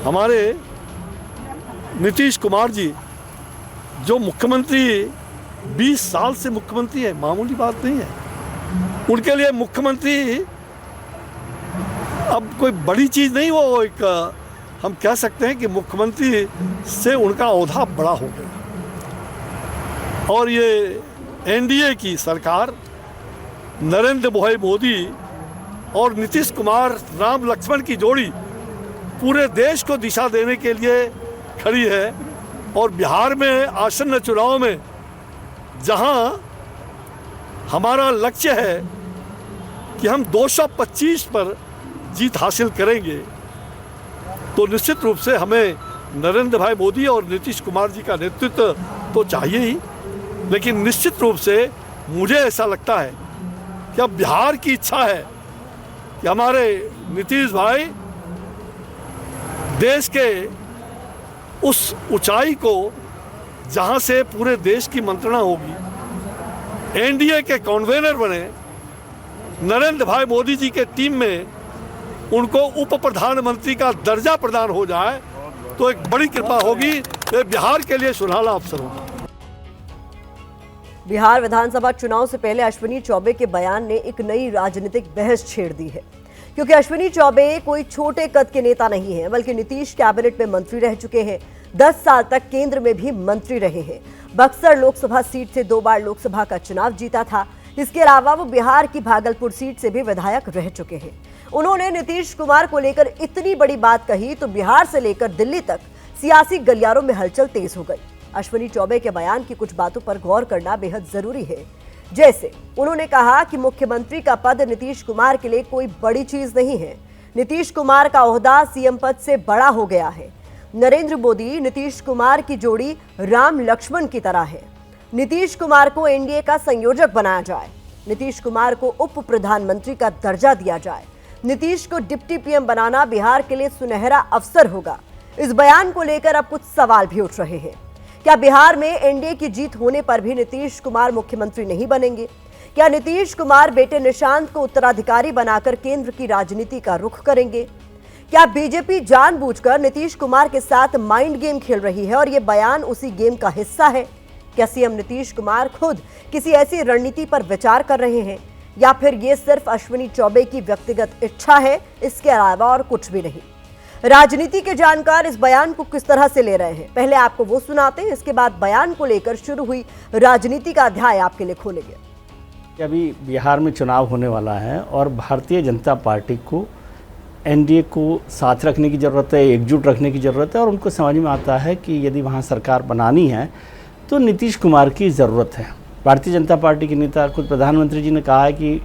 हमारे नीतीश कुमार जी जो मुख्यमंत्री 20 साल से मुख्यमंत्री है, मामूली बात नहीं है उनके लिए। मुख्यमंत्री अब कोई बड़ी चीज़ नहीं, वो एक हम कह सकते हैं कि मुख्यमंत्री से उनका ओहदा बड़ा हो गया। और ये एनडीए की सरकार नरेंद्र भाई मोदी और नीतीश कुमार राम लक्ष्मण की जोड़ी पूरे देश को दिशा देने के लिए खड़ी है। और बिहार में आसन्न चुनाव में जहां हमारा लक्ष्य है कि हम 225 पर जीत हासिल करेंगे, तो निश्चित रूप से हमें नरेंद्र भाई मोदी और नीतीश कुमार जी का नेतृत्व तो चाहिए ही, लेकिन निश्चित रूप से मुझे ऐसा लगता है कि अब बिहार की इच्छा है कि हमारे नीतीश भाई देश के उस ऊंचाई को जहां से पूरे देश की मंत्रणा होगी, एनडीए के कन्वीनर बने, नरेंद्र भाई मोदी जी के टीम में उनको उप प्रधानमंत्री का दर्जा प्रदान हो जाए तो एक बड़ी कृपा होगी। ये बिहार के लिए सुनहरा अवसर होगा। बिहार विधानसभा चुनाव से पहले अश्विनी चौबे के बयान ने एक नई राजनीतिक बहस छेड़ दी है, क्योंकि अश्विनी चौबे कोई छोटे कद के नेता नहीं है, बल्कि नीतीश कैबिनेट में मंत्री रह चुके हैं। 10 साल तक केंद्र में भी मंत्री रहे हैं। बक्सर लोकसभा सीट से 2 बार लोकसभा का चुनाव जीता था। इसके अलावा वो बिहार की भागलपुर सीट से भी विधायक रह चुके हैं। उन्होंने नीतीश कुमार को लेकर इतनी बड़ी बात कही तो बिहार से लेकर दिल्ली तक सियासी गलियारों में हलचल तेज हो गई। अश्विनी चौबे के बयान की कुछ बातों पर गौर करना बेहद जरूरी है। जैसे उन्होंने कहा कि मुख्यमंत्री का पद नीतीश कुमार के लिए कोई बड़ी चीज नहीं है। नीतीश कुमार का ओहदा सीएम पद से बड़ा हो गया है। नरेंद्र मोदी नीतीश कुमार की जोड़ी राम लक्ष्मण की तरह है। नीतीश कुमार को एनडीए का संयोजक बनाया जाए। नीतीश कुमार को उप प्रधानमंत्री का दर्जा दिया जाए। नीतीश को डिप्टी पीएम बनाना बिहार के लिए सुनहरा अवसर होगा। इस बयान को लेकर अब कुछ सवाल भी उठ रहे हैं। क्या बिहार में एनडीए की जीत होने पर भी नीतीश कुमार मुख्यमंत्री नहीं बनेंगे? क्या नीतीश कुमार बेटे निशांत को उत्तराधिकारी बनाकर केंद्र की राजनीति का रुख करेंगे? क्या बीजेपी जानबूझकर नीतीश कुमार के साथ माइंड गेम खेल रही है और यह बयान उसी गेम का हिस्सा है? क्या सीएम नीतीश कुमार खुद किसी ऐसी रणनीति पर विचार कर रहे हैं, या फिर ये सिर्फ अश्विनी चौबे की व्यक्तिगत इच्छा है, इसके अलावा और कुछ भी नहीं? राजनीति के जानकार इस बयान को किस तरह से ले रहे हैं, पहले आपको वो सुनाते हैं, इसके बाद बयान को लेकर शुरू हुई राजनीति का अध्याय आपके लिए खोलेंगे। अभी बिहार में चुनाव होने वाला है और भारतीय जनता पार्टी को एनडीए को साथ रखने की ज़रूरत है, एकजुट रखने की ज़रूरत है। और उनको समझ में आता है कि यदि वहाँ सरकार बनानी है तो नीतीश कुमार की ज़रूरत है। भारतीय जनता पार्टी के नेता, खुद प्रधानमंत्री जी ने कहा है कि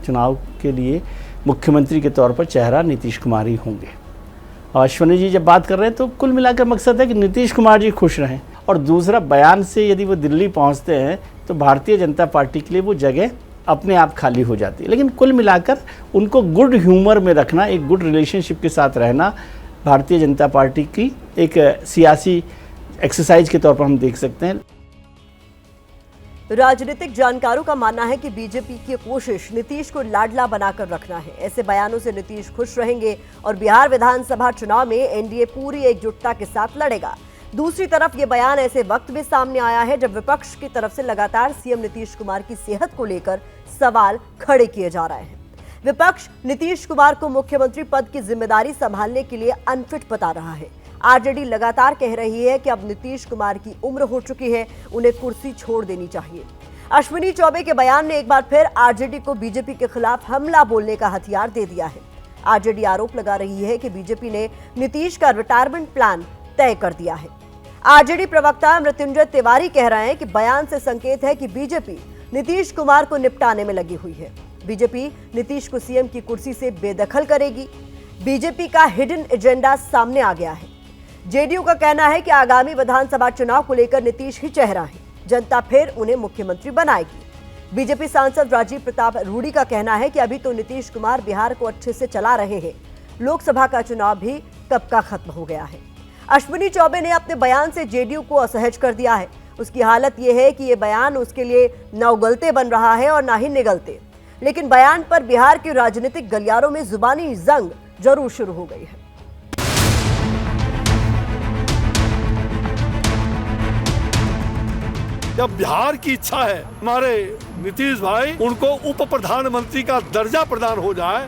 चुनाव के लिए मुख्यमंत्री के तौर पर चेहरा नीतीश कुमार ही होंगे। और अश्विनी जी जब बात कर रहे हैं तो कुल मिलाकर मकसद है कि नीतीश कुमार जी खुश रहें। और दूसरा, बयान से यदि वो दिल्ली पहुंचते हैं तो भारतीय जनता पार्टी के लिए वो जगह अपने आप खाली हो जाती है। लेकिन कुल मिलाकर उनको गुड ह्यूमर में रखना, एक गुड रिलेशनशिप के साथ रहना भारतीय जनता पार्टी की एक सियासी एक्सरसाइज के तौर पर हम देख सकते हैं। राजनीतिक जानकारों का मानना है कि बीजेपी की कोशिश नीतीश को लाडला बनाकर रखना है। ऐसे बयानों से नीतीश खुश रहेंगे और बिहार विधानसभा चुनाव में एनडीए पूरी एकजुटता के साथ लड़ेगा। दूसरी तरफ ये बयान ऐसे वक्त में सामने आया है जब विपक्ष की तरफ से लगातार सीएम नीतीश कुमार की सेहत को लेकर सवाल खड़े किए जा रहे हैं। विपक्ष नीतीश कुमार को मुख्यमंत्री पद की जिम्मेदारी संभालने के लिए अनफिट बता रहा है। आरजेडी लगातार कह रही है कि अब नीतीश कुमार की उम्र हो चुकी है, उन्हें कुर्सी छोड़ देनी चाहिए। अश्विनी चौबे के बयान ने एक बार फिर आरजेडी को बीजेपी के खिलाफ हमला बोलने का हथियार दे दिया है। आरजेडी आरोप लगा रही है कि बीजेपी ने नीतीश का रिटायरमेंट प्लान तय कर दिया है। आरजेडी प्रवक्ता मृत्युंजय तिवारी कह रहे हैं कि बयान से संकेत है कि बीजेपी नीतीश कुमार को निपटाने में लगी हुई है। बीजेपी नीतीश को सीएम की कुर्सी से बेदखल करेगी। बीजेपी का हिडन एजेंडा सामने आ गया है। जेडीयू का कहना है कि आगामी विधानसभा चुनाव को लेकर नीतीश ही चेहरा है, जनता फिर उन्हें मुख्यमंत्री बनाएगी। बीजेपी सांसद राजीव प्रताप रूडी का कहना है कि अभी तो नीतीश कुमार बिहार को अच्छे से चला रहे हैं, लोकसभा का चुनाव भी कब का खत्म हो गया है। अश्विनी चौबे ने अपने बयान से जेडीयू को असहज कर दिया है। उसकी हालत यह है कि यह बयान उसके लिए न उगलते बन रहा है और ना ही निगलते। लेकिन बयान पर बिहार के राजनीतिक गलियारों में जुबानी जंग जरूर शुरू हो गई है। जब बिहार की इच्छा है हमारे नीतीश भाई उनको उप प्रधानमंत्री का दर्जा प्रदान हो जाए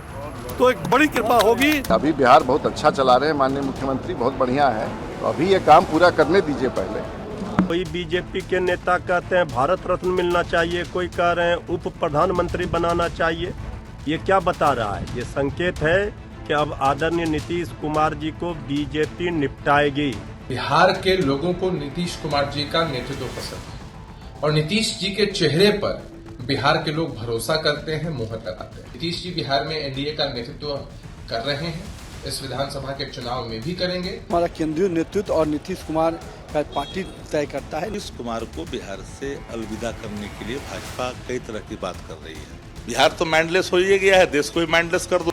तो एक बड़ी कृपा होगी। अभी बिहार बहुत अच्छा चला रहे हैं माननीय मुख्यमंत्री, बहुत बढ़िया है, तो अभी ये काम पूरा करने दीजिए पहले। कोई बीजेपी के नेता कहते हैं भारत रत्न मिलना चाहिए, कोई कह रहे हैं उप प्रधानमंत्री बनाना चाहिए। ये क्या बता रहा है? ये संकेत है कि अब आदरणीय नीतीश कुमार जी को बीजेपी निपटाएगी। बिहार के लोगों को नीतीश कुमार जी का नेतृत्व पसंद है और नीतीश जी के चेहरे पर बिहार के लोग भरोसा करते हैं, मुहर लगाते हैं। नीतीश जी बिहार में एनडीए का नेतृत्व कर रहे हैं, इस विधानसभा के चुनाव में भी करेंगे। हमारा केंद्रीय नेतृत्व और नीतीश कुमार का पार्टी तय करता है। नीतीश कुमार को बिहार से अलविदा करने के लिए भाजपा कई तरह की बात कर रही है। बिहार तो मैंडलेस हो ही गया है, देश को भी मैंडलेस कर दो।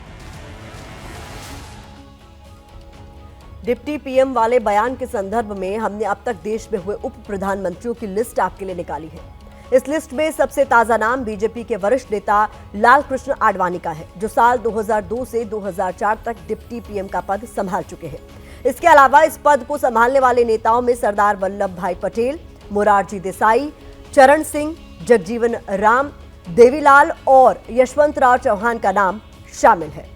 डिप्टी पीएम वाले बयान के संदर्भ में हमने अब तक देश में हुए उप प्रधानमंत्रियों की लिस्ट आपके लिए निकाली है। इस लिस्ट में सबसे ताजा नाम बीजेपी के वरिष्ठ नेता लाल कृष्ण आडवाणी का है, जो साल 2002 से 2004 तक डिप्टी पीएम का पद संभाल चुके हैं। इसके अलावा इस पद को संभालने वाले नेताओं में सरदार वल्लभ भाई पटेल, मोरारजी देसाई, चरण सिंह, जगजीवन राम, देवीलाल और यशवंतराव चौहान का नाम शामिल है।